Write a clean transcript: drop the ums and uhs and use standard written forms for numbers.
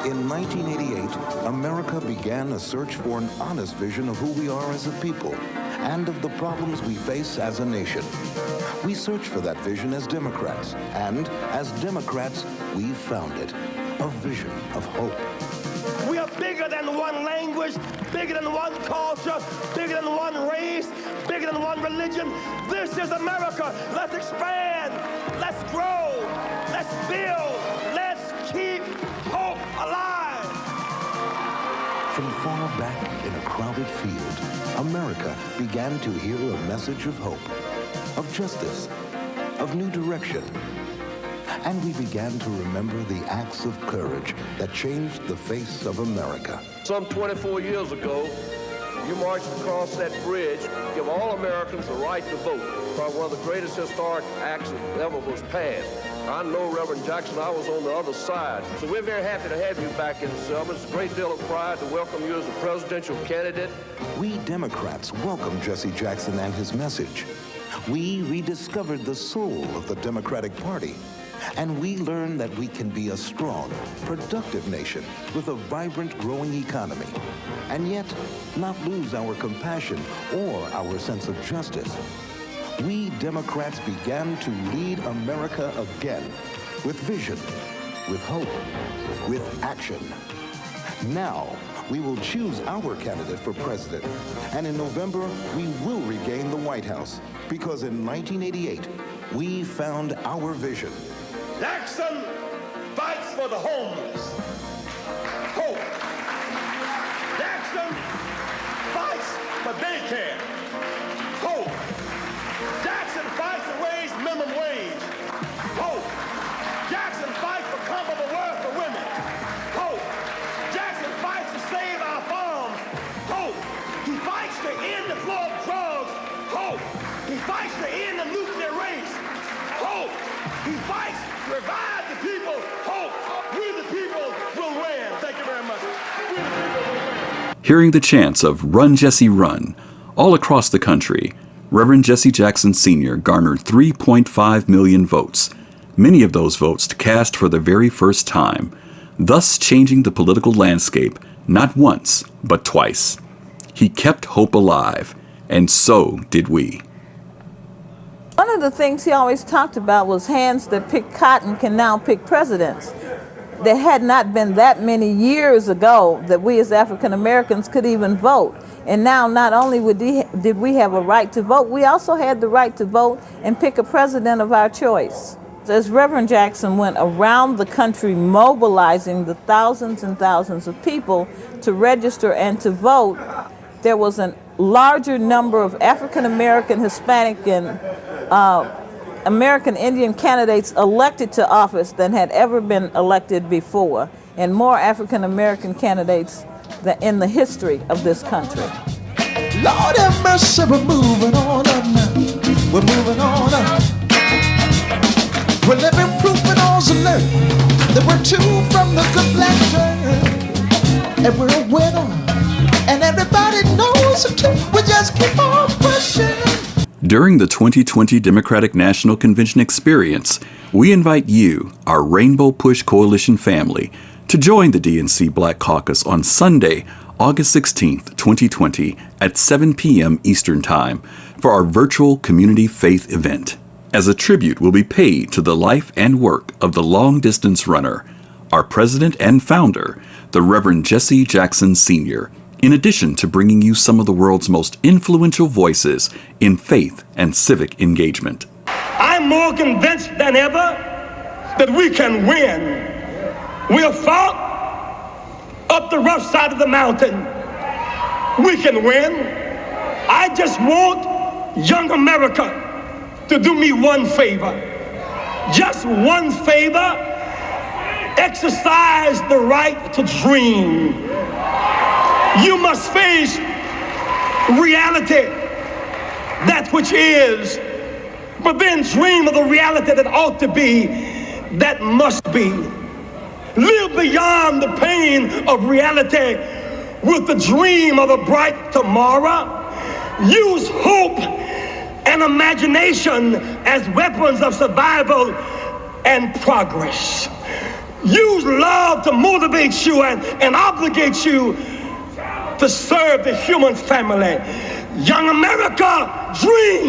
In 1988, America began a search for an honest vision of who we are as a people and of the problems we face as a nation. We searched for that vision as Democrats, and as Democrats, we found it, a vision of hope. We are bigger than one language, bigger than one culture, bigger than one race, bigger than one religion. This is America. Let's expand, let's grow, let's build, let's keep hope alive. From far back in a crowded field, America began to hear a message of hope, of justice, of new direction. And we began to remember the acts of courage that changed the face of America. Some 24 years ago, you marched across that bridge to give all Americans the right to vote. Probably one of the greatest historic acts that ever was passed. I know, Reverend Jackson, I was on the other side. So we're very happy to have you back in Selma. It's a great deal of pride to welcome you as a presidential candidate. We Democrats welcome Jesse Jackson and his message. We rediscovered the soul of the Democratic Party. And we learned that we can be a strong, productive nation with a vibrant, growing economy, and yet not lose our compassion or our sense of justice. We Democrats began to lead America again with vision, with hope, with action. Now, we will choose our candidate for president, and in November, we will regain the White House, because in 1988, we found our vision. Jackson fights for the homeless. Hope. Jackson fights for daycare. Hope. Jackson fights to raise minimum wage. Hope. Jackson fights for comparable work for women. Hope. Jackson fights to save our farms. Hope. He fights to end the flow of drugs. Hope. He fights to end the nuclear race. Hope. He fights to revive the people. Hope. We the people will win. Thank you very much. We the people will win. Hearing the chants of "Run, Jesse, Run" all across the country, Reverend Jesse Jackson Sr. garnered 3.5 million votes, many of those votes to cast for the very first time, thus changing the political landscape not once, but twice. He kept hope alive, and so did we. One of the things he always talked about was hands that pick cotton can now pick presidents. There had not been that many years ago that we as African Americans could even vote. And now not only did we have a right to vote, we also had the right to vote and pick a president of our choice. As Reverend Jackson went around the country mobilizing the thousands and thousands of people to register and to vote, there was a larger number of African American, Hispanic, and American Indian candidates elected to office than had ever been elected before, and more African American candidates than in the history of this country. Lord have mercy, we're moving on up now. We're moving on up. We're living proof in all the learn that we're two from the complexion, and we're a winner, and everybody knows it too. We just keep on pushing. During the 2020 Democratic National Convention experience, we invite you, our Rainbow Push Coalition family, to join the DNC Black Caucus on Sunday, August 16th, 2020 at 7 p.m. Eastern Time for our virtual community faith event. As a tribute will be paid to the life and work of the long-distance runner, our president and founder, the Reverend Jesse Jackson Sr., in addition to bringing you some of the world's most influential voices in faith and civic engagement. I'm more convinced than ever that we can win. We have fought up the rough side of the mountain. We can win. I just want young America to do me one favor. Just one favor. Exercise the right to dream. You must face reality, that which is, but then dream of the reality that ought to be, that must be. Live beyond the pain of reality with the dream of a bright tomorrow. Use hope and imagination as weapons of survival and progress. use love to motivate you and obligate you to serve the human family. Young America, dream.